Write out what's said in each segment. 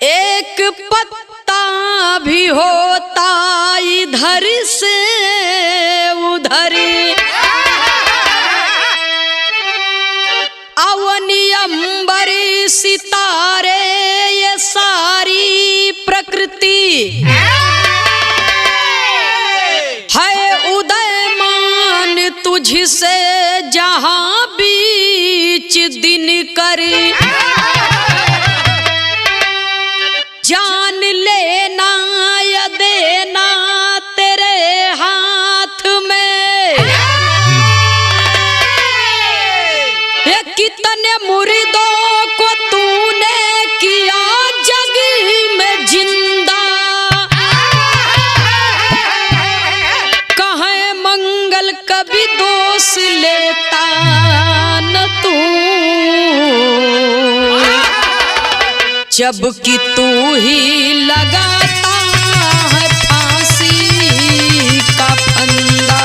एक पत्ता भी होता इधर से उधर, अवनी अंबरी सितारे ये सारी प्रकृति है उदयमान तुझसे जहां बीच दिन कर, जान लेना या देना तेरे हाथ में, ये कितने मुरीदों को तूने किया जग में जिंदा, कहे मंगल कभी दोष लेता न तू, जबकि तू ही लगाता है फांसी का फंदा।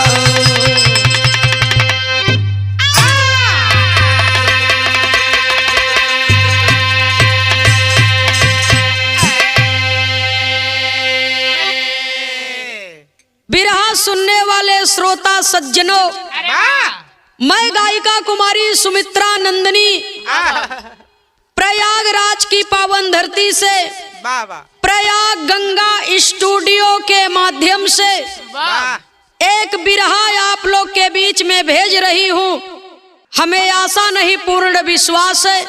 बिरहा सुनने वाले श्रोता सज्जनों, मैं गायिका कुमारी सुमित्रा नंदनी प्रयागराज की पावन धरती से प्रयाग गंगा स्टूडियो के माध्यम से एक बिरहा आप लोग के बीच में भेज रही हूँ। हमें आशा नहीं पूर्ण विश्वास है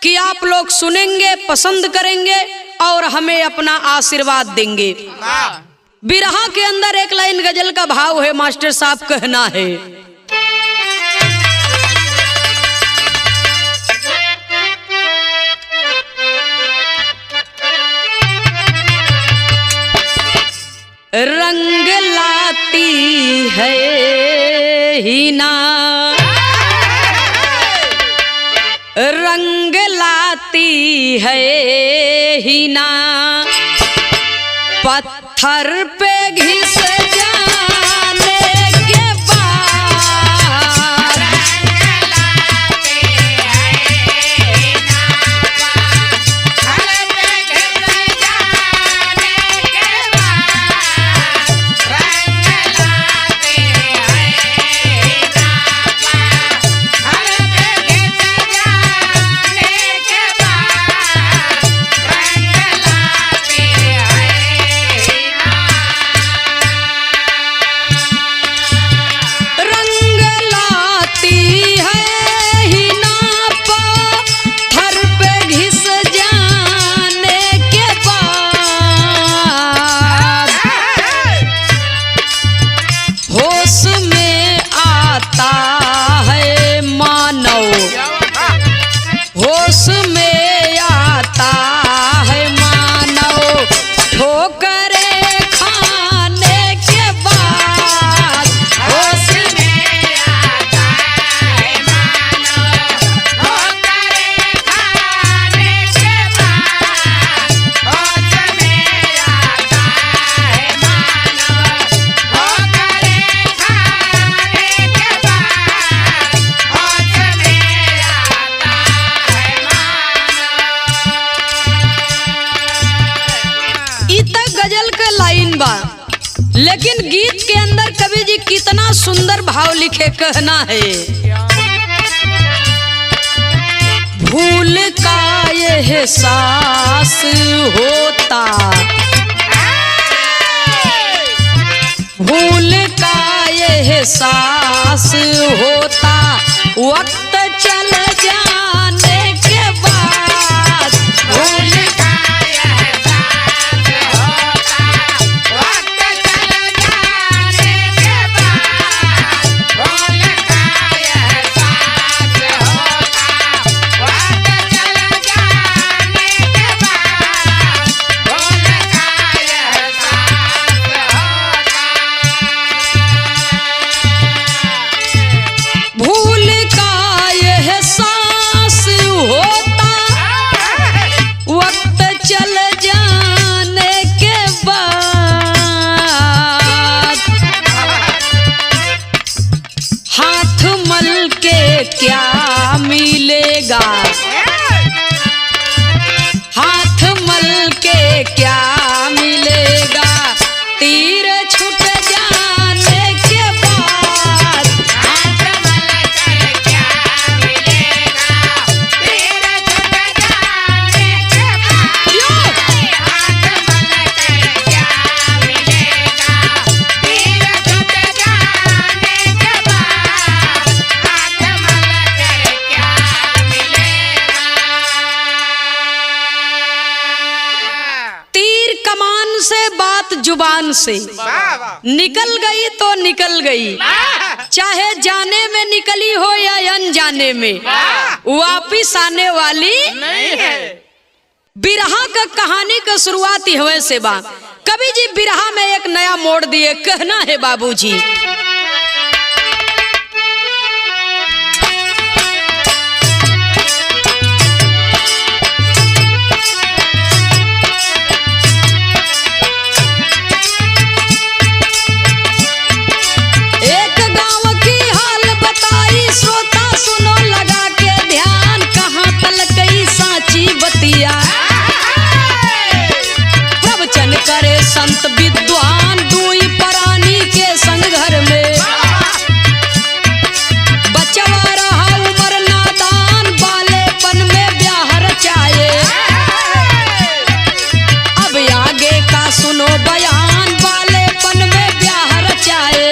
कि आप लोग सुनेंगे, पसंद करेंगे और हमें अपना आशीर्वाद देंगे। बिरहा के अंदर एक लाइन गजल का भाव है, मास्टर साहब कहना है, रंग लाती है हीना, रंग लाती है हीना, पत्थर पे घिस जाने के बाद, रंग लाती है हीना, पत्थर पे घिस जाने के बाद, रंग लाती है हीना, पत्थर पे घिस जाने के बाद, रंग लाती है लेकिन गीत के अंदर कवि जी कितना सुंदर भाव लिखे, कहना है, भूल का ये एहसास होता, भूल का ये एहसास होता, वक्त चल जाने के बाद, भूल का ये एहसास होता, वक्त चल जाने के बाद, भूल का ये एहसास होता, वक्त चल जाने के बाद, भूल का ये एहसास होता, भूल का ये एहसास क्या मिलेगा, हाथ मल के क्या मिलेगा, तीर छूट जाने के बाद, हाथ मल कर क्या मिलेगा, तीर छूट जाने के बाद, हाथ मल कर क्या मिलेगा, तीर छूट जाने के बाद, हाथ मल कर क्या मिलेगा। तीर कमान से बात जुबान से, निकल गई तो निकल गई, चाहे जाने में निकली हो या अनजाने में, वापिस आने वाली नहीं है। बिरहा का कहानी का शुरुआत ही हुए से बा। कवि जी बिरहा में एक नया मोड़ दिए, कहना है बाबूजी, एक गांव की हाल बताई श्रोता सुनो लगा के ध्यान, कहाँ तलकई साची बतिया, प्रवचन करे संत विद्वान, दुई प्राणी के संग घर में, बचवा रहा उमर नादान, बालेपन में ब्याह रचाए, अब आगे का सुनो बयान, बालेपन में ब्याह रचाए,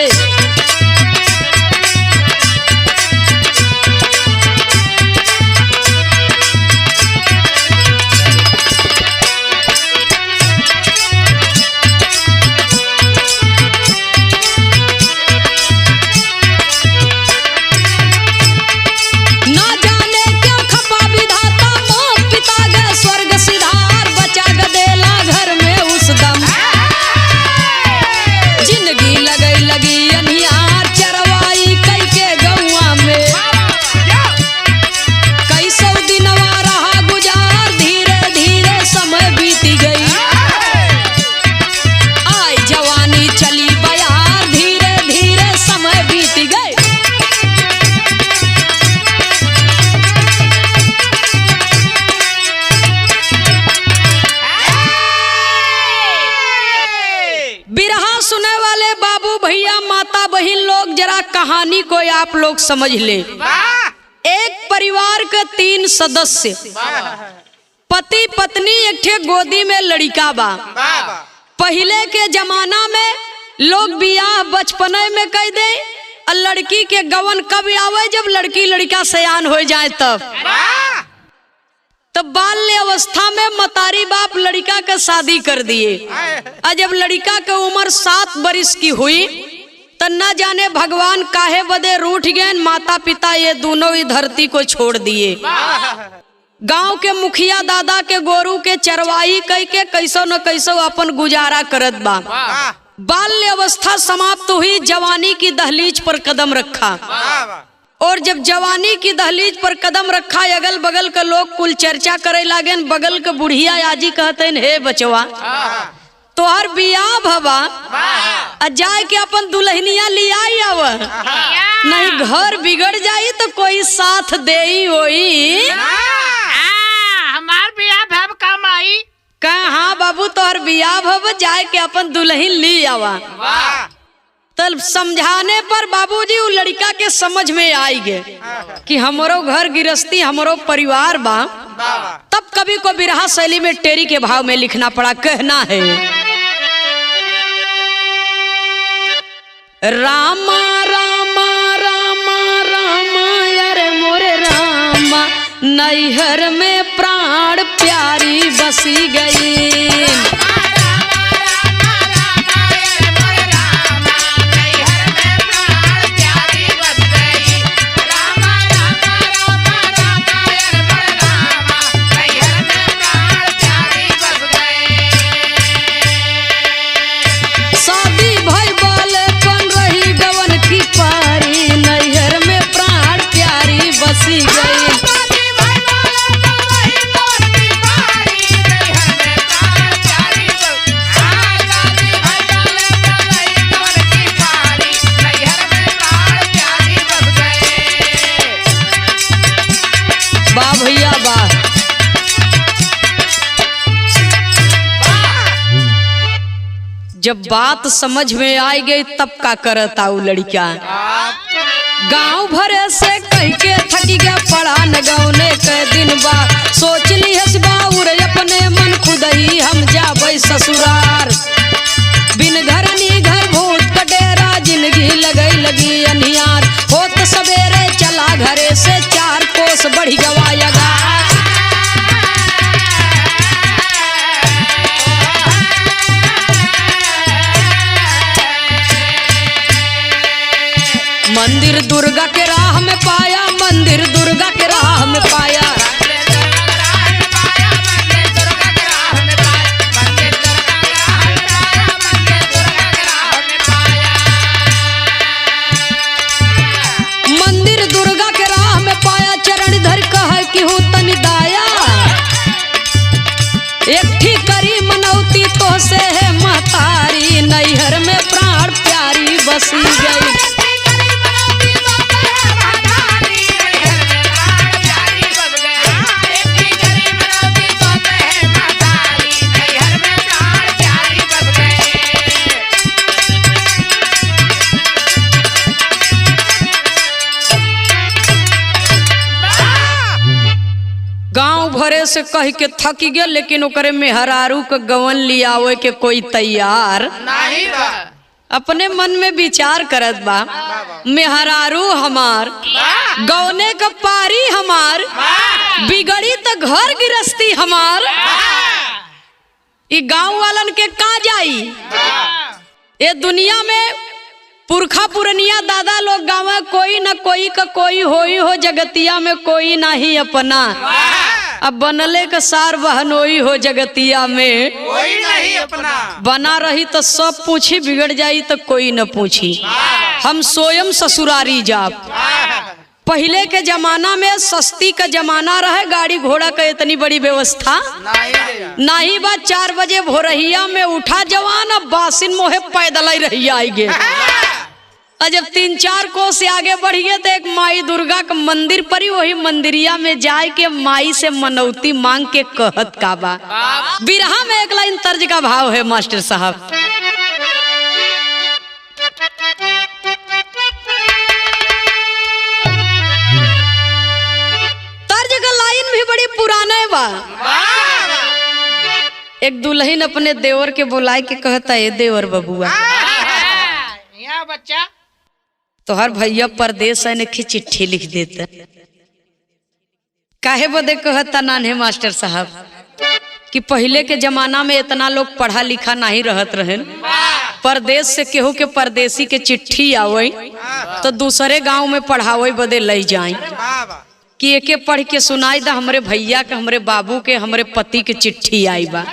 ना जाने क्यों खपा विधाता, मोह पिता गए स्वर्ग सिधार, बचा गदेला घर में उस दम, जिंदगी लगी अनिहार, चरवाई कई के गौआ में, कई सौ दिनवा रहा गुजार, धीरे धीरे समय बीती गई, आई जवानी चली बयार, धीरे धीरे समय बीती गई, बिरहा सुने वाले बाबू भैया माता बहिन लोग जरा कहानी को आप लोग समझ ले। एक परिवार के 3 सदस्य, पति पत्नी, एक ठे गोदी में लड़का बा। पहले के जमाना में लोग बियाह बचपने में कह दे, और लड़की के गवन कब आवे, जब लड़की लड़का सयान हो जाए तब बाल्य अवस्था में मतारी बाप लड़का का शादी कर दिए, और जब लड़का के उम्र 7 बरिस की हुई तो न जाने भगवान काहे बदे रूठ गए, माता पिता ये दोनों ही धरती को छोड़ दिए। गांव के मुखिया दादा के गोरू के चरवाही कह के कैसो न कैसो अपन गुजारा करत बा। बाल्य अवस्था समाप्त हुई, जवानी की दहलीज पर कदम रखा, और जब जवानी की दहलीज पर कदम रखा, अगल बगल के लोग कुल चर्चा करे लागे, बगल के बुढ़िया आजी कहते हे बचवा तोहर बियाह भवा, जाए के अपन दुल्हनिया लिया आव, नहीं घर बिगड़ जाई तो कोई साथ दे होई, हमार बियाह भव काम आई, कहा हाँ बाबू तोहर बियाह भव, जाए के अपन दुल्हन ली आवा। तब समझाने पर बाबूजी वो लड़का के समझ में आई गए कि हमरो घर गृहस्थी, हमरो परिवार बा। तब कवि को बिरहा शैली में टेरी के भाव में लिखना पड़ा, कहना है, रामा रामा रामा रामा अरे मोरे रामा, नैहर में प्राण प्यारी बसी गई, भैया वाह। जब बात समझ में आई गई तब का करता उ लड़का। गांव भरे से कह के थकी गया पढ़ा न गौने के दिन बा। सोच ली हस बाउर अपने मन खुद ही हम जाबै ससुरार। बिन घर नी घर भूत कटेरा जिंदगी लगी अनियार। होत सवेरे चला घरे से 4 कोस बढ़ी गवायगा। मंदिर दुर्गा के राह में पाया, मंदिर दुर्गा के राह में पाया। मंदिर दुर्गा के राह में पाया, चरण धर कह कि हूँ तनि दाया। एक ठीक करी मनौती तो से है महतारी, नैहर में प्राण प्यारी बसी गई। गांव भरे से कह के थक गया, लेकिन ओकरे मेहरारू के गवन लियावे के कोई तैयार नहीं बा। अपने मन में विचार करत बा, मेहरारू हमार गौने का पारी हमार, बिगड़ी तो घर गृहस्थी हमार। ई गांव वालन के का जाई। ये दुनिया में पुरखा पुरनिया दादा लोग गाँव कोई न कोई का कोई होई हो, जगतिया में कोई नहीं अपना। अब बनले का सार बहनोई हो, जगतिया में कोई नहीं अपना। बना रही तो सब पूछी, बिगड़ जाई तो कोई न पूछी। हम स्वयं ससुरारी जाप। पहले के जमाना में सस्ती का जमाना रहे, गाड़ी घोड़ा का इतनी बड़ी व्यवस्था नहीं बा। 4 बजे भोरहिया में उठा जवान, अब बासिन मोहे पैदल ही रही आएगे। और जब 3-4 कोस से आगे बढ़ गए तो एक माई दुर्गा का मंदिर पड़ी, वही मंदिरिया में जाए के माई से मनौती मांग के कहत का बा। बिरहा में एक लाइन तर्ज का भाव है मास्टर साहब। तर्ज का लाइन भी बड़ी पुराना बा। एक दुल्हन अपने देवर के बुलाए के कहता है, देवर बबुआ बच्चा तो हर भैया परदेश है ने चिट्ठी लिख देता। काहे बदे कहता नान्हे मास्टर साहब कि पहले के जमाना में इतना लोग पढ़ा लिखा नहीं रहत रहे। परदेश से केहू के परदेसी के चिट्ठी आवे तो दूसरे गांव में पढ़ावे बदे ले जाए कि एके पढ़ के सुनाई दा हमरे भैया के, हमरे बाबू के, हमरे पति के चिट्ठी आई बा।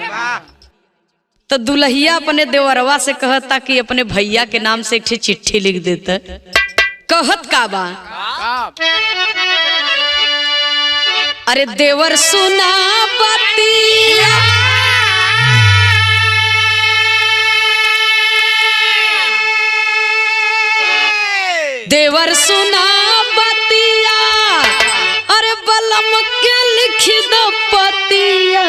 तो दुल्हिया अपने देवरवा से कहता कि अपने भैया के नाम से एक चिट्ठी लिख देता। कहत का बा, अरे देवर सुना बतिया, देवर सुना बतिया, अरे बलम के लिख दो पतिया।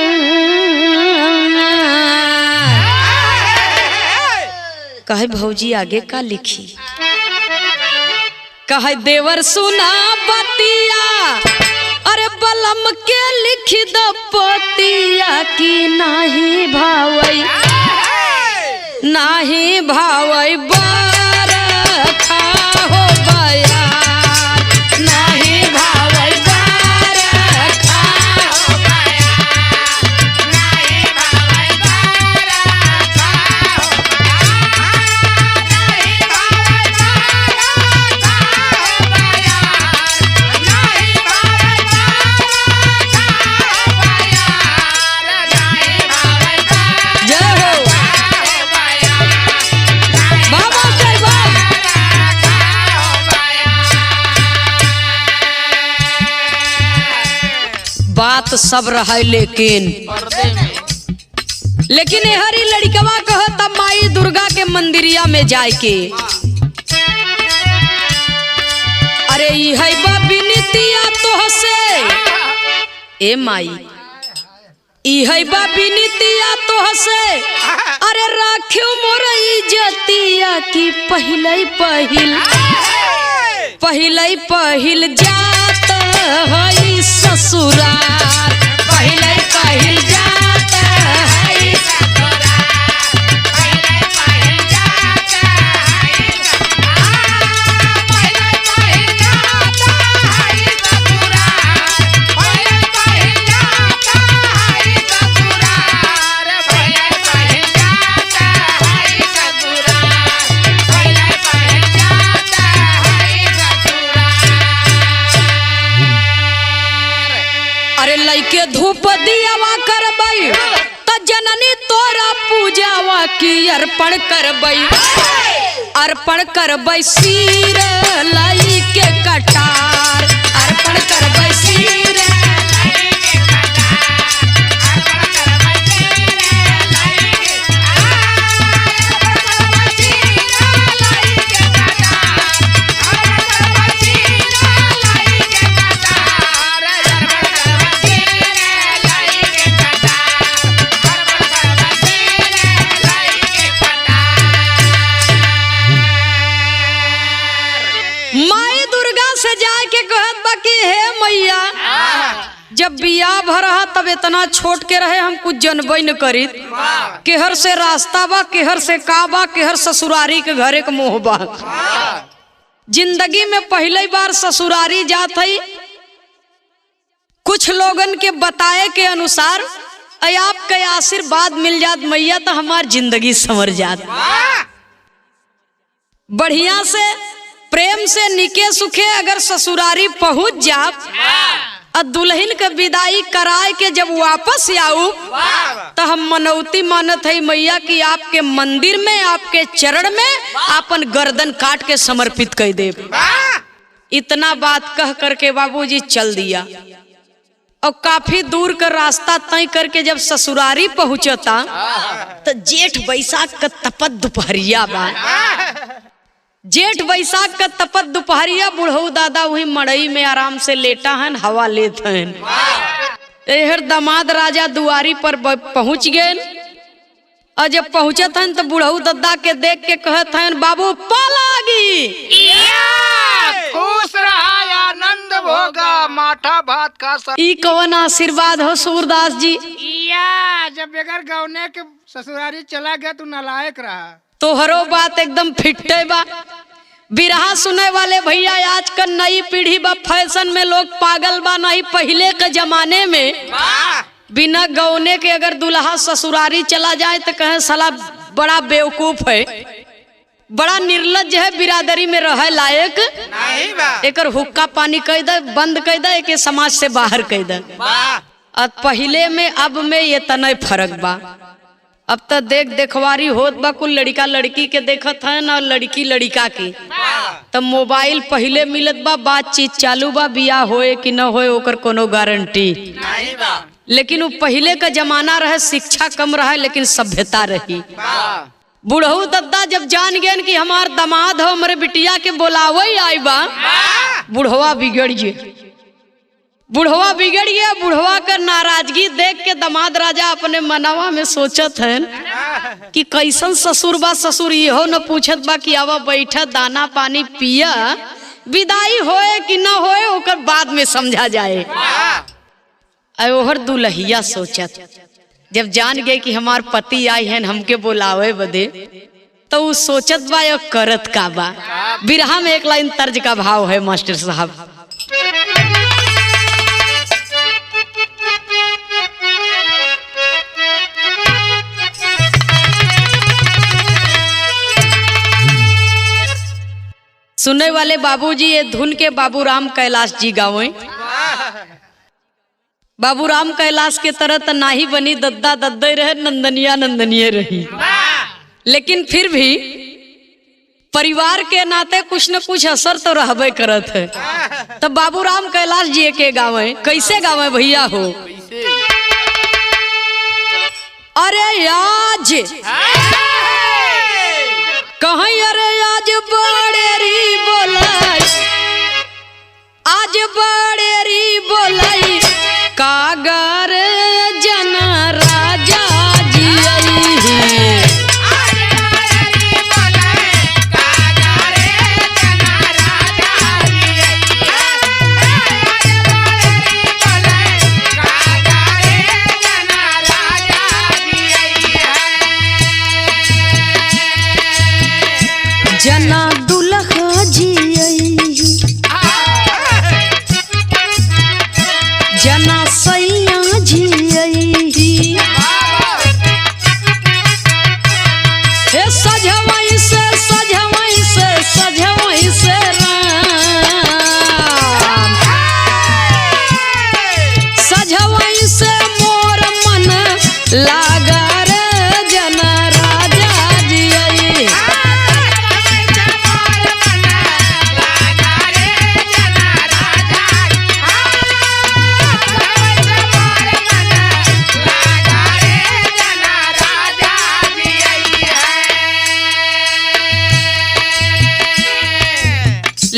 कहे भौजी आगे का लिखी। कहे देवर सुना बतिया, अरे बलम के लिख दो पतिया की नाही भावई, नाही भावई बरखा हो बया, नाही भावई बरखा हो बया, नाही भावई बरखा हो बया, नाही भावई बरखा हो बया, नाही भावई बरखा हो बया, नाही भावई बरखा। जय हो बाबा जय बाबा। बात सब रहा लेकिन हरी लड़कवा कहता माई दुर्गा के मंदिरिया में जाए के, अरे है बिनतिया तो से ए माई इहै बा बिनितिया तोह से अरे राखियो मोर इज्जतिया की पहिल जात है ससुराल पहिल जात है लइके धूप दियावा करबई त जननी तोरा पूजावा की अर्पण करबई सिर लाई के कटार अर्पण करबई सिर लाई के जब बियाह भरा तब इतना छोट के रहे हम कुछ जनबई न करी केहर से रास्ता बा केहर से का बा केहर ससुरारी के घरे के मोह बा। जिंदगी में पहली बार ससुरारी जात है। कुछ लोगन के बताए के अनुसार आपके आशीर्वाद मिल जात मैया तो हमार जिंदगी संवर जात। बढ़िया से प्रेम से निके सुखे अगर ससुरारी पहुंच जात और दुल्हन के विदाई कराए के जब वापस आऊ तो हम मनौती मानत है मैया कि आपके मंदिर में आपके चरण में अपन गर्दन काट के समर्पित कर दे। इतना बात कह करके बाबूजी चल दिया और काफी दूर का रास्ता तय करके जब ससुरारी पहुंचता तो जेठ बैसाख का तपत दोपहरिया बा। जेठ बैसाख का तपत दोपहरिया बुढ़ऊ दादा वही मड़ई में आराम से लेटा हन हवा लेत हन। एहर दामाद राजा दुआरी पर पहुंच गए और जब पहुंचत हन तो बुढ़ऊ दादा के देख के कहत हन बाबू पालागी खुश रहा आनंद भोगा माठा भात का ई कवन आशीर्वाद हो सूरदास जी। जब बगैर गौने के ससुरारी चला गया तो नालायक रहा। तोहरो बात एकदम फिटे बा। बिरहा सुने वाले भैया आज का नई पीढ़ी बा फैशन में लोग पागल बा। नहीं पहले के जमाने में बिना गौने के अगर दुल्हा ससुरारी चला जाए तो कहे साला बड़ा बेवकूफ है, बड़ा निर्लज है, बिरादरी में रहे लायक नहीं बा। एकर हुक्का पानी कह दे बंद कह दे के समाज से बाहर कह दे। और पहले में अब में ये तनय फर्क बा। अब तो देखवारी होत बा कुल लड़का लड़की के देखत है ना लड़की लड़का के। तो मोबाइल पहले मिलत बा बातचीत चालू बा बियाह होए कि न होए ओकर कोनो गारंटी नहीं बा। लेकिन वो पहले का जमाना रहे शिक्षा कम रहे लेकिन सभ्यता रही। बुढ़ऊ दद्दा जब जान गए कि हमार दामाद हो हमारे बिटिया के बोलावे आई बा बुढ़वा बिगड़ गए। बुढ़वा का नाराजगी देख के दामाद राजा अपने मनवा में सोचत है कि कैसन ससुर बा। ससुर इहो न पूछत बा कि आवा बैठा दाना पानी पिया विदाई होए कि न होए ओकर बाद में समझा जाए। ओहर दुल्हिया सोचत जब जान गए कि हमार पति आई हैं हमके बोलावे बदे तो वो सोचत बा या करत का बा। बिरहा में एक लाइन तर्ज का भाव है मास्टर साहब। सुनने वाले बाबूजी ये धुन के बाबूराम कैलाश जी गावे। बाबूराम कैलाश के तरह तो नाही बनी दद्दा दद्दे रहे नंदनिया नंदनिये रही। लेकिन फिर भी परिवार के नाते कुछ न कुछ असर तो रहबे करत है। तो बाबूराम कैलाश जी के गावे कैसे गावे भैया हो। अरे आज कहीं अरे आज बड़ेरी बोलाई आज बड़ेरी बोलाई का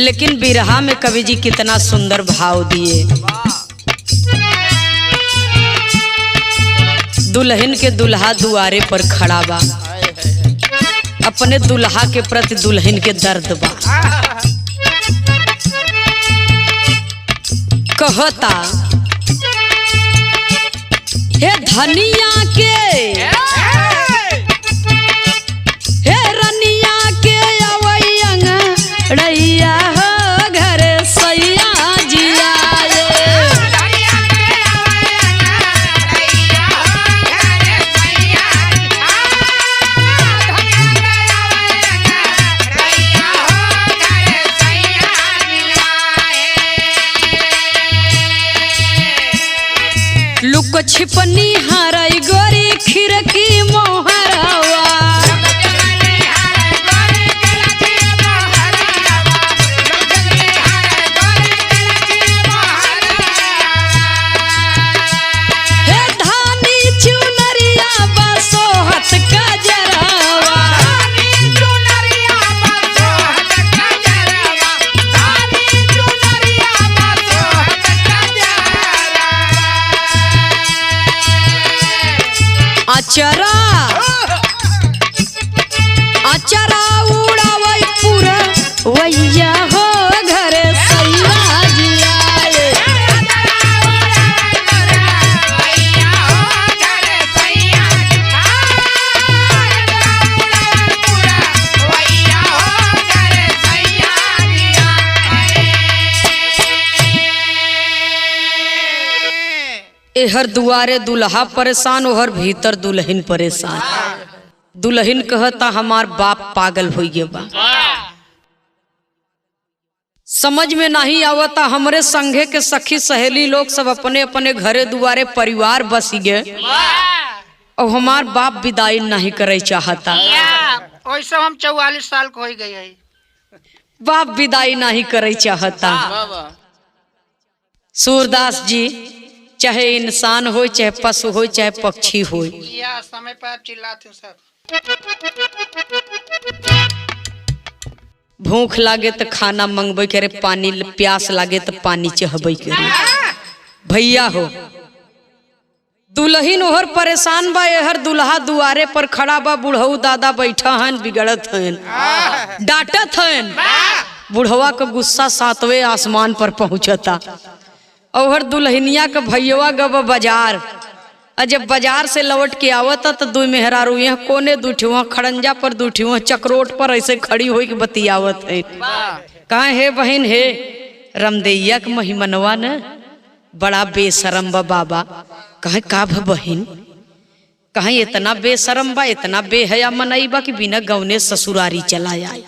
लेकिन बिरहा में कवि जी कितना सुंदर भाव दिए। दुल्हन के दुल्हा दुआरे पर खड़ा बा, अपने दुल्हा के प्रति दुल्हन के दर्द बा। कहता हे धनिया के हे रनिया के अवैयंग रैया हो घर सैया जिया लुक छिपनी हराई गोरी खिड़की मोहरवा हे धानी चुनरिया बसोहत कजरवा अचरा अचरा उड़ावई पूरा वैया हो घर सैया जिया एहर दुआरे दुल्हा परेशान ओहर भीतर दुल्हन परेशान। दुल्हन कहता हमार बाप पागल हो गया बा, समझ में नहीं आवता। हमरे संघे के सखी सहेली लोग सब अपने अपने घरे दुआरे परिवार बस गए और हमार बाप विदाई नहीं करे चाहता। वैसे हम 44 साल को हो गए, बाप विदाई नहीं करे चाहता। सूरदास जी चाहे इंसान हो, चाहे पशु हो, चाहे पक्षी हो, या समय पर आप चिल्लाते सब। भूख लागे तो खाना मंगबे करे, पानी प्यास लागे तो पानी चहबे करे। भैया हो दुल्हन ओहर परेशान बा, एहर दुल्हा दुआरे पर खड़ा बा। बुढ़ऊ दादा बैठा हन, बिगड़त हन, डांटत हन। बुढ़वा का गुस्सा 7वें आसमान पर पहुंचता। और दुल्हनिया का भैया गब बाजार, और जब बाजार से लौट के आवता तो 2 मेहरारू यहाँ कोने दूठिया खड़ंजा पर दूठिया चक्रोट पर ऐसे खड़ी हो के बतियावत है। कहाँ है बहन है रमदैया के महिमनवा न बड़ा बेशरम बा बाबा। कहे का बहन, कहे इतना बेशरम बा, इतना बेहया मनई बा कि बिना गौने ससुरारी चला आए।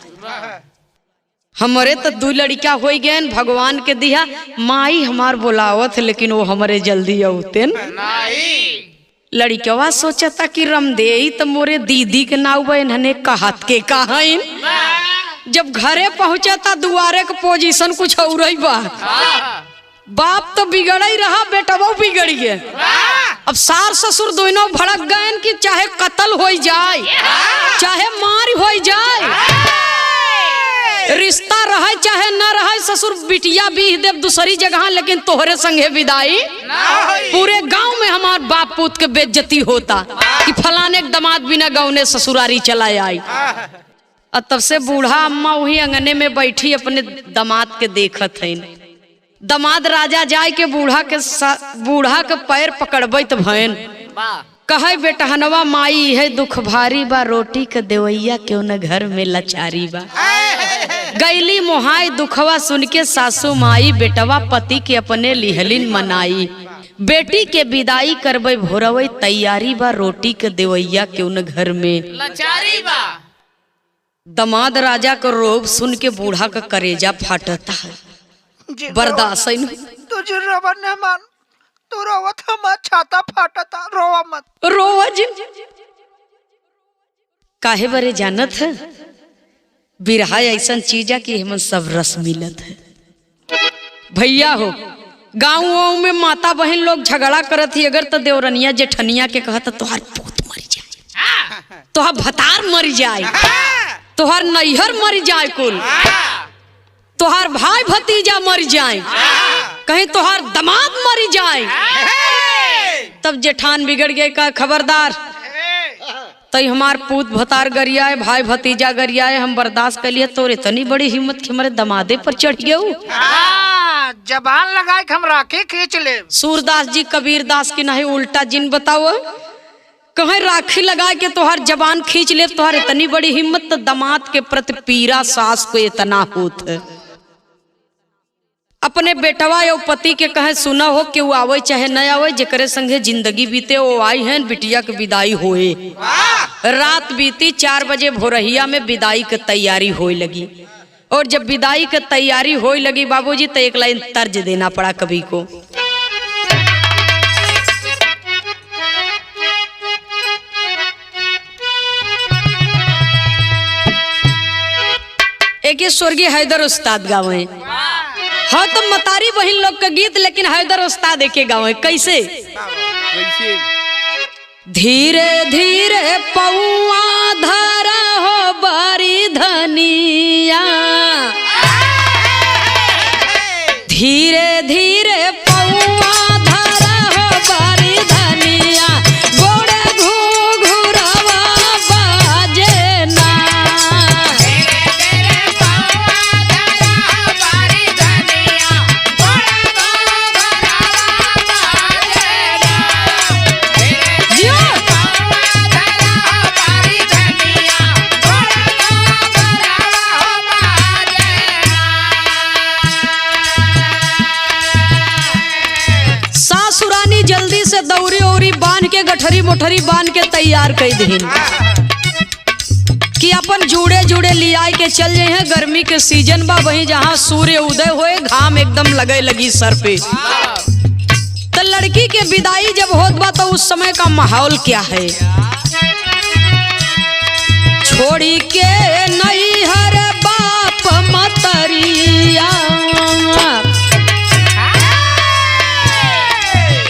हमारे तो 2 लड़का हो गए भगवान के दिया। माई हमार बोलावत लेकिन वो हमारे जल्दी औते लड़कवा सोचता कि रमदेई तो मोरे दीदी के नाव बहन कहत के कहन। जब घरे पहुंचता दुआरे के पोजीशन कुछ और ही बा। बाप तो बिगड़ ही रहा, बेटा वो बिगड़ गए। अब सार ससुर दोनों भड़क गए कि चाहे कत्ल हो जाए चाहे मार हो जाए, रिश्ता रहे चाहे न रहे, ससुर बिटिया भी देव दूसरी जगह, लेकिन तोहरे संगे विदाई। पूरे गांव में हमार बाप पूत के बेइज्जती होता कि फलाने दमाद बिना गौने ससुरारी चला आई। और तब से बूढ़ा अम्मा वही अंगने में बैठी अपने दमाद के देखत है। दमाद राजा जाए के बूढ़ा के पैर पकड़बैत भैन, कहे बेटहनवा माई है दुख भारी बा, रोटी के देवैया क्यों न घर में लचारी बा। गैली मोहाई दुखवा सुन के सासू माई, बेटवा पति के अपने लिहलिन मनाई। बेटी के विदाई करबे भोरवे तैयारी बा, रोटी के देवैया क्यों न घर में लचारी बा। दमाद राजा का रोब सुन के बूढ़ा का करेजा फाटता है, बर्दाश्त नहीं। तुझे रोवा न मान, तू रोवत हमार छाता फाटता, रोवा मत। रोवा जी काहे बरे जानत है, बिरहा ऐसा चीज है कि हम सब रस मिलत है। भैया हो गाँव में माता बहन लोग झगड़ा करत ही, अगर तो देवरनिया जेठनिया के कहता तोहार पूत मर जाए, तोहार भतार मर जाए, तोहार नैहर मर जाए कुल। तोहार भाई भतीजा मर जाए, कहीं तोहार दामाद मर जाए, तब जेठान बिगड़ गए का खबरदार, तई हमार पूत भतार गरियाए, भाई भतीजा गरियाए, हम बर्दाश्त कर लिए। तोरे इतनी बड़ी हिम्मत कि हमारे दमादे पर चढ़ गए, जबान लगा के हम राखी खींच ले। सूरदास जी कबीरदास की नहीं उल्टा जिन बताओ, कहीं राखी लगा के तोहार जबान खींच ले, तोहार इतनी बड़ी हिम्मत, तो दमाद के प्रति पीरा सास को इतना होत है। अपने बेटवा या पति के कहे सुना हो कि वो आवे चाहे न आवे, जेकरे संगे जिंदगी बीते वो आई है, बिटिया के विदाई होए। रात बीती 4 बजे भोरहिया में विदाई की तैयारी होए लगी, और जब विदाई की तैयारी होए लगी बाबूजी, तो एक लाइन तर्ज देना पड़ा कवि को। एक ये स्वर्गीय हैदर उस्ताद गावे, हाँ तो मतारी बहन लोग का गीत, लेकिन हैदर उस्ताद के गावे कैसे? धीरे धीरे पौआ धरा हो बारी धनिया, धीरे धीरे पौआ धरा हो बारी धनिया, गोड़े घुघुरवा बाजे ना। जल्दी से दौरी औरी बांध के, गठरी मोठरी बांध के तैयार कर दीन कि अपन जुड़े जुड़े लियाई के चल जाए हैं। गर्मी के सीजन बा, वहीं जहाँ सूर्य उदय होए, घाम एकदम लगे लगी सर पे। तो लड़की के विदाई जब होत बा, तो उस समय का माहौल क्या है? छोड़ी के नहीं हर बाप मतरिया,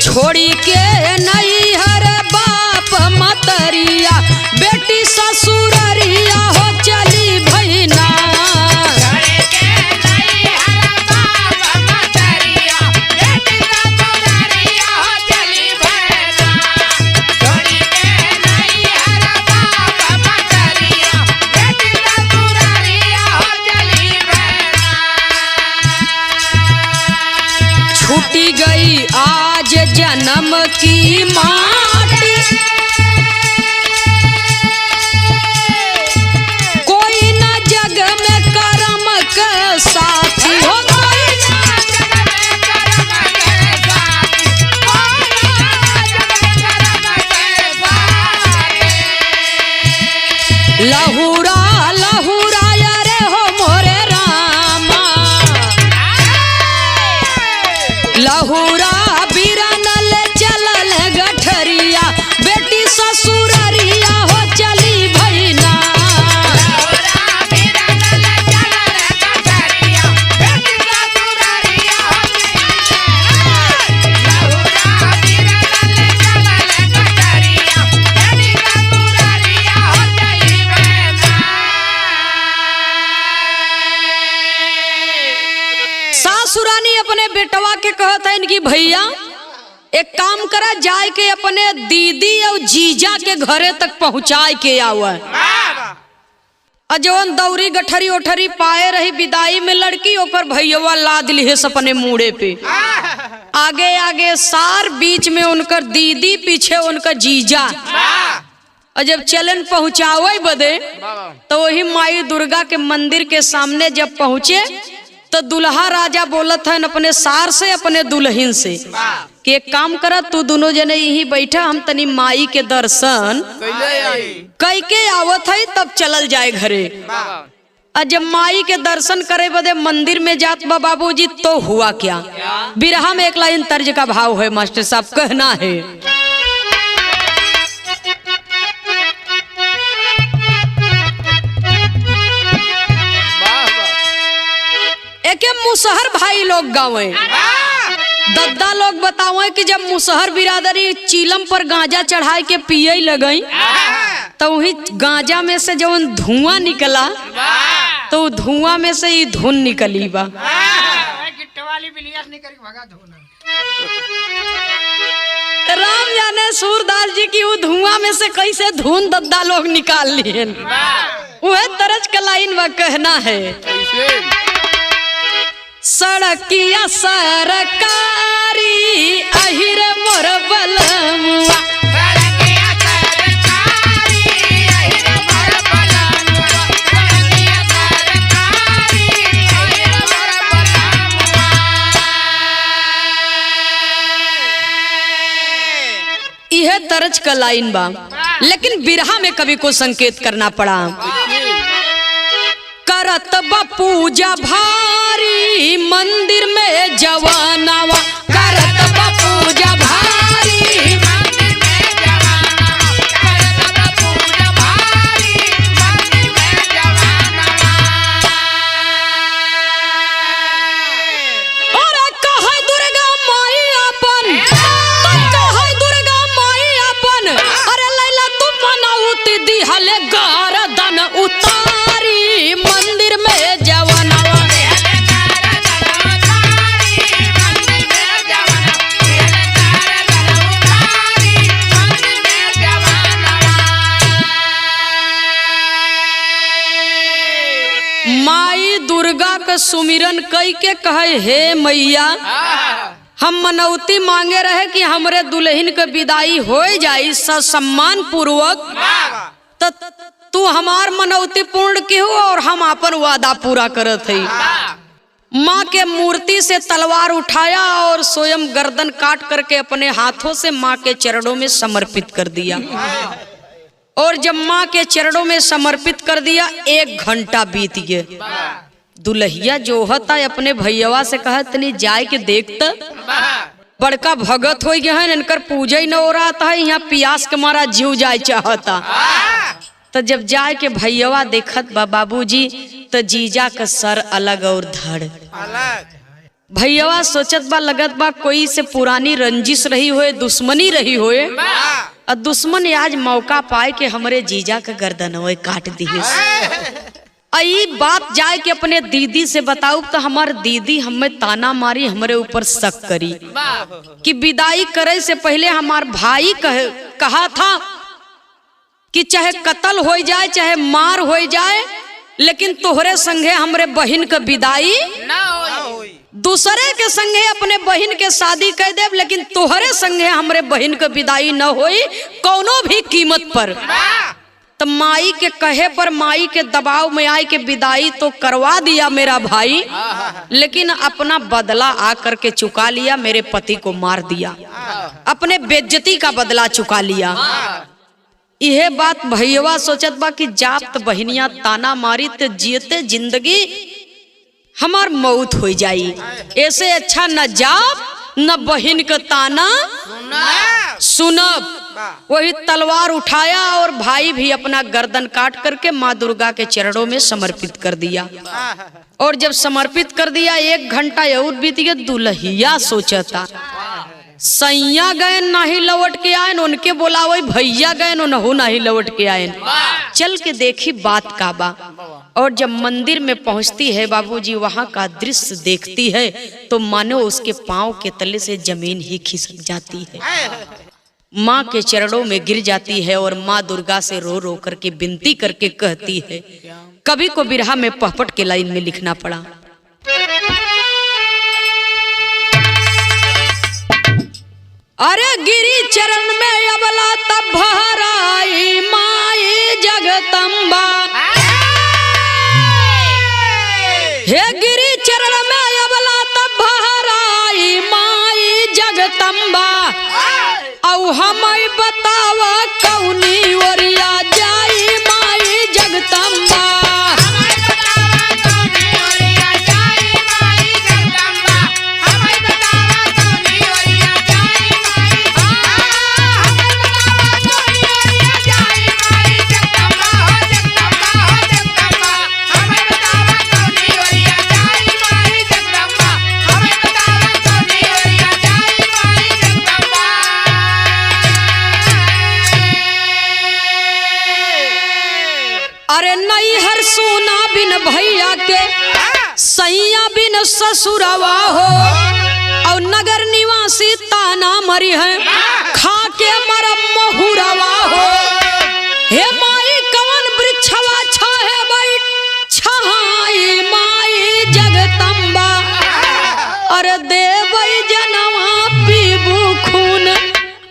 छोड़ी के नहीं हर बाप मतरिया, बेटी ससुररिया हो चली भैना। छूटी गई आज जन्म की माटी, कोई न जग में करम के साथी हो, लहुरा लहुरा रे हो मोरे रामा, लहुरा बिरनल चलल गठरिया, बेटी ससुररिया हो चली भैना। सासुरानी अपने बेटवा के कहत है इनकी भैया एक काम करा, जाए के अपने दीदी और जीजा के घरे तक पहुँचाए के आवा। जवन दौरी गठरी ओठरी पाए रही विदाई में लड़की, ओकर भैया लाद लिहे अपने मूड़े पे। आगे आगे सार, बीच में उनकर दीदी, पीछे उनका जीजा। और जब चलन पहुँचावे बदे, तो वही माई दुर्गा के मंदिर के सामने जब पहुँचे, तो दुल्हा राजा बोलत है अपने सार से, अपने दुल्हन से कि एक काम करा, तू दोनों जने यही बैठा, हम तनी माई के दर्शन कई के आवत है, तब चलल जाए घरे। और जब माई के दर्शन करे बदे मंदिर में जात बा बाबूजी, तो हुआ क्या? बिरहा में एक लाइन तर्ज का भाव है मास्टर साहब, कहना है, एक मुसहर भाई लोग गावे, दद्दा लोग बतावे कि जब मुसहर बिरादरी चीलम पर गांजा चढ़ाए के पिए लगई, तो वही गांजा में से जवन धुआं निकला, तो धुआं में से ही धुन निकली बा। गिट्टे वाली बिलिया से निकल के भगा धुन। राम जाने सूरदास जी की वो धुआं में से कैसे धुन दद्दा लोग निकाल लिए। वह तरज का लाइन व कहना है, सड़किया सरकारी अहिर मोर बलमुआ, यह तरज का लाइन बा। लेकिन बिरहा में कवि को संकेत करना पड़ा, करत बा पूजा भारी मंदिर में जवानावा, करत बा पूजा भारी मंदिर में जवानावा, करत बा पूजा भारी मंदिर में जवानावा। और कहे दुर्गा माई अपन, कहे दुर्गा माई अपन, अरे लैला तुम मनाउती दिहले गारदन उतारी मंदिर में जवानावा। माई दुर्गा का सुमिरन कई के कहे, हे मैया हम मनौती मांगे रहे कि हमरे दुल्हन के विदाई हो जाई सम्मान पूर्वक, तो तू हमार मनौती पूर्ण की हो और हम अपन वादा पूरा करत है। माँ के मूर्ति से तलवार उठाया और स्वयं गर्दन काट करके अपने हाथों से माँ के चरणों में समर्पित कर दिया। और जब माँ के चरणों में समर्पित कर दिया, 1 घंटा बीत गया। दुल्हिया जो होता अपने भैया से कहा तनी जाए के देखता, बड़का भगत हो गया है, इनकर पूजा ही न हो रहा था, यहाँ पियास के मारा जीव जाए चाहता। तो जब जाए के भैया देखत बा बाबूजी, तो जीजा का सर अलग और धड़ अलग। भैया सोचत बा, लगत बा कोई से पुरानी रंजिश रही होए, दुश्मनी रही होए, और दुश्मन आज मौका पाए के हमरे जीजा का गर्दन काट दिए। आई बात जाए के अपने दीदी से बताऊ, तो हमार दीदी हमें ताना मारी, हमरे ऊपर शक करी कि विदाई करे से पहले हमार भाई कहा था कि चाहे कत्ल हो जाए चाहे मार हो जाए, लेकिन तोहरे संगे हमरे बहन के विदाई ना होई। दूसरे के संगे अपने बहन के शादी कर देव, लेकिन तोहरे संगे हमरे बहन के विदाई न होई कोनो भी कीमत पर। तो माई के कहे पर, माई के दबाव में आई के विदाई तो करवा दिया मेरा भाई, लेकिन अपना बदला आकर के चुका लिया, मेरे पति को मार दिया, अपने बेइज्जती का बदला चुका लिया। यह बात भैया सोचत बा कि जात बहनिया ताना मारी तो जियते जिंदगी हमार मौत हो जाई, ऐसे अच्छा न जाप न बहन का ताना सुनब। वही तलवार उठाया और भाई भी अपना गर्दन काट करके माँ दुर्गा के चरणों में समर्पित कर दिया। और जब समर्पित कर दिया, 1 घंटा और बीत गया। दुल्हिया सोचता सैया गए नहीं लौट के आए, उनके बोलावे भैया गए नहु नहीं लौट के आए, चल के देखी बात का बा। और जब मंदिर में पहुंचती है बाबूजी, वहां का दृश्य देखती है तो मानो उसके पांव के तले से जमीन ही खिसक जाती है। माँ के चरणों में गिर जाती है और माँ दुर्गा से रो रो करके विनती करके कहती है। कवि को बिरहा में पहपट के लाइन में लिखना पड़ा, अरे गिरी चरण में अबला तब भराई माई जगदम्बा, हे गिरी चरण में अबला तब भराई माई जगदम्बा, औ हमें बतावा कौनी ओरिया जाई माई जगदम्बा। अरे नहीं हर सोना बिन भैया के सैया बिन ससुरवा हो, और नगर निवासी ताना मरी है खा के मरम महुरवा हो। हे माई कवन वृक्षवा छाहे बैठ छहाई माई जगदम्बा, अरे देवई जनवा पीबू खून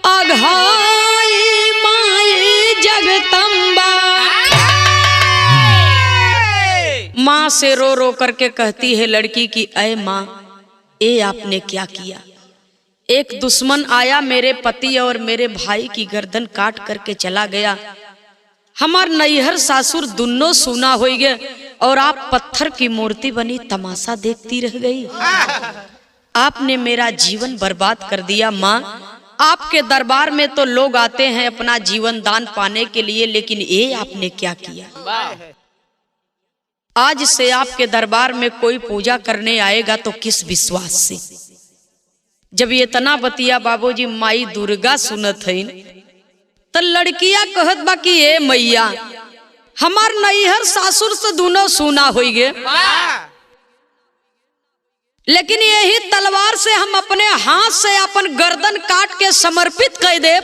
अघाई माई जगदम्बा। माँ से रो रो करके कहती है लड़की की, ऐ माँ ये आपने क्या किया? एक दुश्मन आया, मेरे पति और मेरे भाई की गर्दन काट करके चला गया, हमार नैहर सासुर दोनों सूना हो गए, और आप पत्थर की मूर्ति बनी तमाशा देखती रह गई। आपने मेरा जीवन बर्बाद कर दिया। माँ, आपके दरबार में तो लोग आते हैं अपना जीवन दान पाने के लिए, लेकिन ये आपने क्या किया? आज से आपके दरबार में कोई पूजा करने आएगा तो किस विश्वास से? जब ये तना बतिया बाबूजी माई दुर्गा सुनत है तो लड़किया कहत बा कि ए मैया, हमार नैहर सासुर से दोनों सूना हो गए, लेकिन यही तलवार से हम अपने हाथ से अपन गर्दन काट के समर्पित कर दे।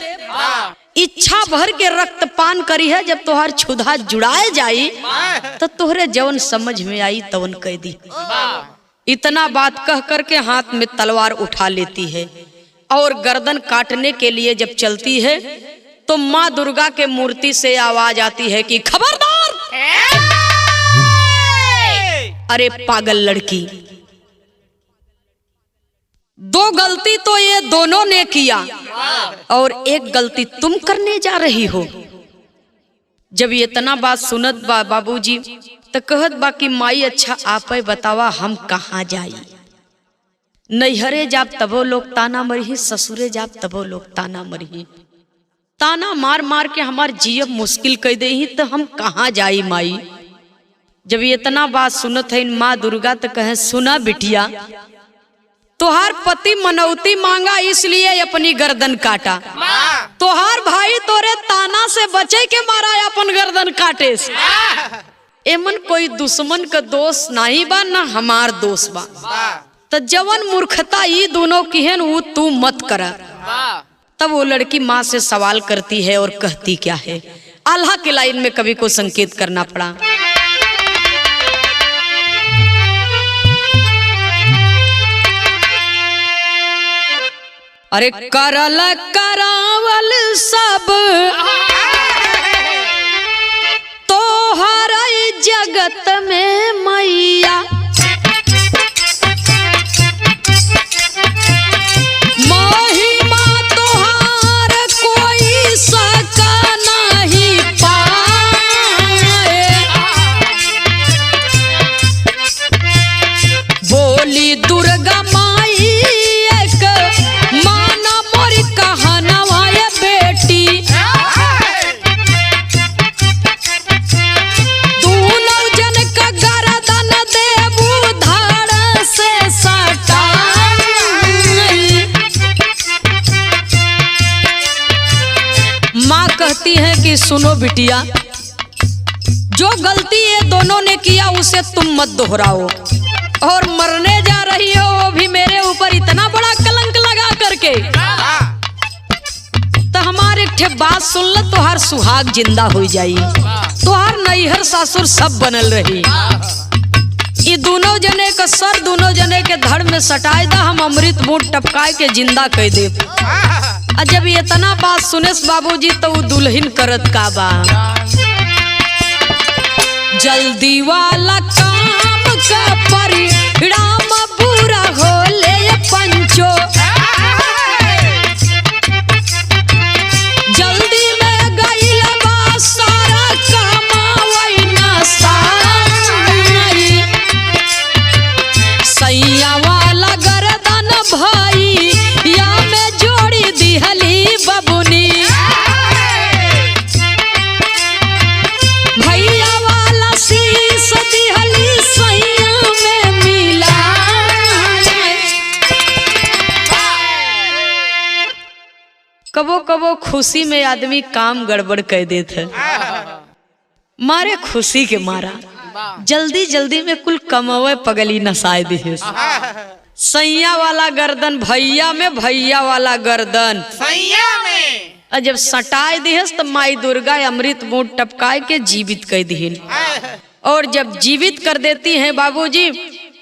इच्छा भर के रक्तपान करी है, जब तोहर क्षुधा जुड़ाए जाई तो तोहरे जवन समझ में आई तवन कह दी। इतना बात कह करके हाथ में तलवार उठा लेती है और गर्दन काटने के लिए जब चलती है तो माँ दुर्गा के मूर्ति से आवाज आती है कि खबरदार! अरे पागल लड़की, दो गलती तो ये दोनों ने किया और एक गलती तुम करने जा रही हो। जब ये इतना बात सुनत बाबूजी तो कहत बा कि माई अच्छा आप बतावा हम कहाँ जाई? नैहरे जाब तबो लोग ताना मरही, ससुरे जाब तबो लोग ताना मरही, ताना मार मार के हमार जीव मुश्किल कर दे ही, तो हम कहाँ जाई माई? जब ये इतना बात सुनत है माँ दुर्गा तो कहे, सुना बिटिया, तोहार पति मनौती मांगा इसलिए अपनी गर्दन काटा, तोहार भाई तोरे ताना से बचे के मारा अपन गर्दन काटे से। एमन कोई दुश्मन का दोष नहीं बा, ना हमार दोष बा। तो जवन मूर्खता ये दोनों की है वो तू मत करा। तब वो लड़की माँ से सवाल करती है और कहती क्या है? आल्हा के लाइन में कवि को संकेत करना पड़ा। अरे करल करावल सब तोहर जगत में मैया, महिमा तोहार कोई सका नहीं पाए। बोली दुर्गा माई एक माना मोरी कहनवा ये बेटी, दोनों जन का गर्दन देबू धाड़ से सटा। माँ कहती है कि सुनो बिटिया, जो गलती ये दोनों ने किया उसे तुम मत दोहराओ, और मरने जा रही हो वो भी मेरे ऊपर इतना बड़ा कलंक लगा करके। तो हमारे एक बात सुन ल, तोहार सुहाग जिंदा हो जाई, तोहार नैहर सासुर सब बनल रही। ये दोनों जने का सर दोनों जने के धड़ में सटाए दा, हम अमृत बूट टपकाए के जिंदा कह दे। जब ये इतना बात सुनेस बाबूजी तो वो दुल्हन करत का बा, जल्दी वाला काम का परिणाम बुरा हो ले पंचो, जल्दी में गइल बा सारा कमावई ना साई। सैया वाला गर्दन भाई या में जोड़ी दिहली बबुनी, भैया वाला शीश दिहली सैया में मिला। कबो कबो खुशी में आदमी काम गड़बड़ कर देते, मारे खुशी के मारा जल्दी जल्दी में कुल कमवे पगली नसाए दिहे। सैया वाला गर्दन भैया में, भैया वाला गर्दन सैया में। और जब सटाए दिहस तो माई दुर्गा अमृत मुंह टपकाए के जीवित कर दिहिन। और जब जीवित कर देती हैं बाबूजी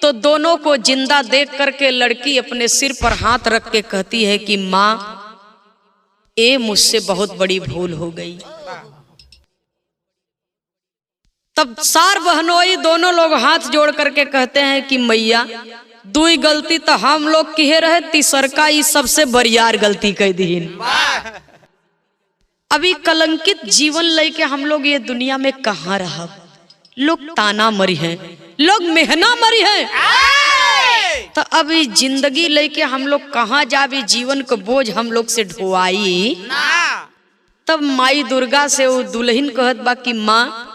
तो दोनों को जिंदा देख करके लड़की अपने सिर पर हाथ रख के कहती है कि माँ, ये मुझसे बहुत बड़ी भूल हो गई। तब सार बहनोई दोनों लोग हाथ जोड़ करके कहते हैं कि मैया, दुई गलती तो हम लोग किए रहे, तीसरका ई सबसे बरियार गलती कह दीन। अभी कलंकित जीवन लेके हम लोग ये दुनिया में कहाँ रहा। लोग ताना मरी हैं, लोग मेहना मरी हैं, तो अभी जिंदगी लेके हम लोग कहाँ जाबी, जीवन को बोझ हम लोग से ढोआई। तब माई दुर्गा से वो दुल्हन कहत बा कि माँ,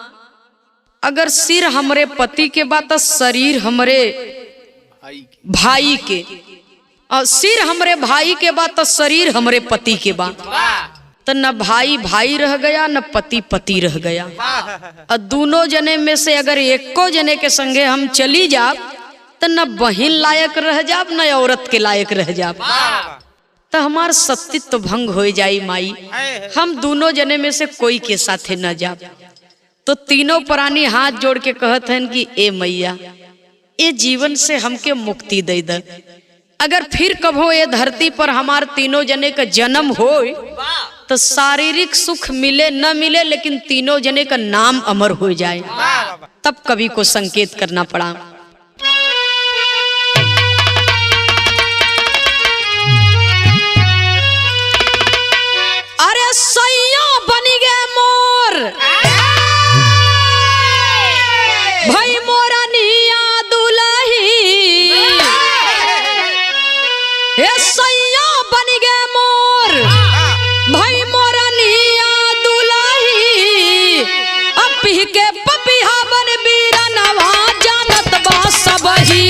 अगर सिर हमरे पति के बा तो शरीर हमरे भाई के, और सिर हमरे भाई के बा तो शरीर हमरे पति के बा। तो न भाई भाई रह गया, न पति पति रह गया। और दोनों जने में से अगर एको जने के संगे हम चली जाब तो न बहन लायक रह जाब, न औरत के लायक रह जाब, तो हमार सत्तित्व तो भंग हो जाई माई। हम दोनों जने में से कोई के साथे न जाब। तो तीनों प्राणी हाथ जोड़ के कहत हैं कि ए मैया, ये जीवन से हमके मुक्ति दे दे। अगर फिर कभो ये धरती पर हमार तीनों जने का जन्म हो तो शारीरिक सुख मिले न मिले, लेकिन तीनों जने का नाम अमर हो जाए। तब कवि को संकेत करना पड़ा। अरे सैया बन गए मोर, भाई मोरा निया दुलही। हे सैया बन गए मोर, भाई मोरा निया दुलही। अब पी के पपिहा बन बीरा नवा, जानत बा सबही।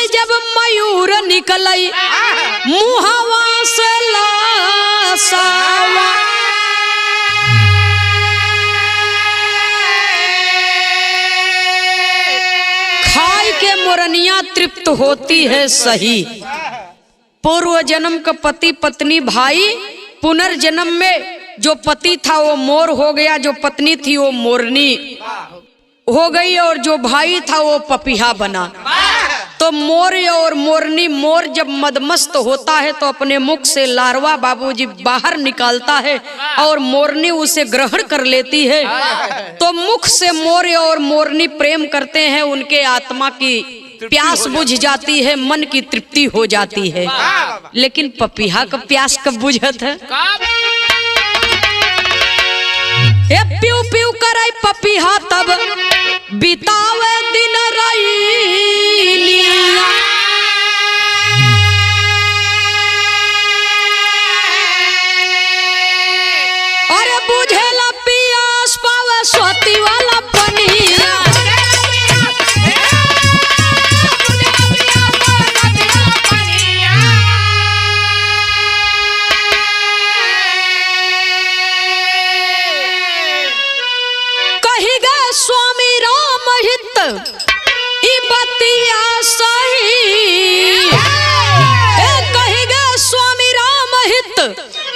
जब मयूर निकलई मुहावा से लासावा, खाई के मोरनिया तृप्त होती है सही। पूर्व जन्म का पति पत्नी भाई, पुनर्जन्म में जो पति था वो मोर हो गया, जो पत्नी थी वो मोरनी हो गई, और जो भाई था वो पपिहा बना। तो मोर और मोरनी, मोर जब मदमस्त होता है तो अपने मुख से लार्वा बाबूजी बाहर निकालता है और मोरनी उसे ग्रहण कर लेती है। तो मुख से मोर और मोरनी प्रेम करते हैं, उनके आत्मा की प्यास बुझ जाती है, मन की तृप्ति हो जाती है। लेकिन पपिहा का प्यास कब बुझत है? प्यू प्यू कराई पपिहा तब बितावे दिन रईलिया। अरे बुझेला पियास पावे स्वाति वाला पनिया। स्वामी राम हित ई बतिया सही, कही गए स्वामी राम हित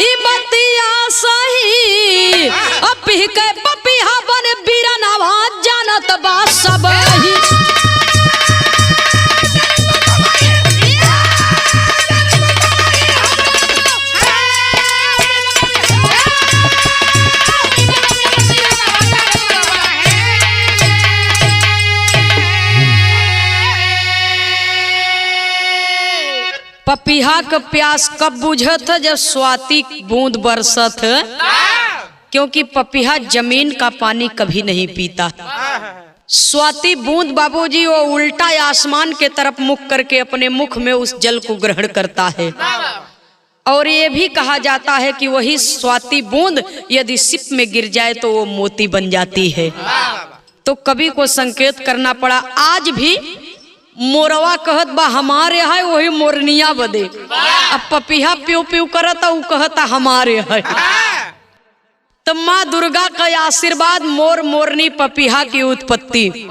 ई बतिया सही। अब के पपिहा बन बीरनवा, जानत बा सबही। पपीहा का प्यास कब बुझत है? जब स्वाति बूंद बरसत है, क्योंकि पपीहा जमीन का पानी कभी नहीं पीता। स्वाति बूंद बाबूजी वो उल्टा आसमान के तरफ मुख करके अपने मुख में उस जल को ग्रहण करता है। और ये भी कहा जाता है कि वही स्वाति बूंद यदि सिप में गिर जाए तो वो मोती बन जाती है। तो कवि को संकेत करना पड़ा। आज भी मोरवा कहत बा हमारे है, वही मोरनिया बदे। अब पपीहा प्यू प्यू करता, वो कहता हमारे है। तो माँ दुर्गा का आशीर्वाद, मोर मोरनी पपीहा की उत्पत्ति।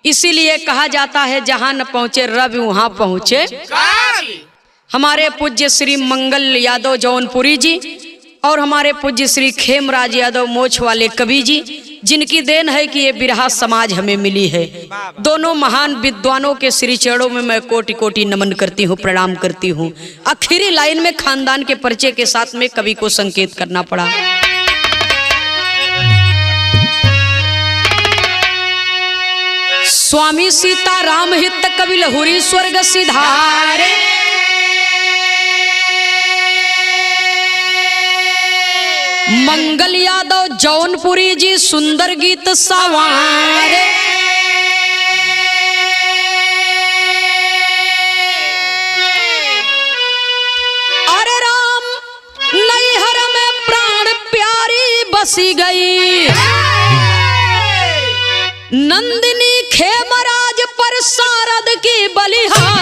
इसीलिए कहा जाता है जहां न पहुंचे रवि वहां पहुंचे। हमारे पूज्य श्री मंगल यादव जौनपुरी जी और हमारे पूज्य श्री खेमराज यादव मोछ वाले कवि जी, जिनकी देन है कि ये बिरहा समाज हमें मिली है। दोनों महान विद्वानों के श्री चरणों में मैं कोटि कोटि नमन करती हूँ, प्रणाम करती हूँ। आखिरी लाइन में खानदान के परिचय के साथ में कवि को संकेत करना पड़ा। स्वामी सीताराम हित कवि लहुरी स्वर्ग सिधारे, मंगल यादव जौनपुरी जी सुंदर गीत सवारे। अरे राम नैहर में प्राण प्यारी बसी गई, नंदिनी खेमराज पर शारद की बलिहारी।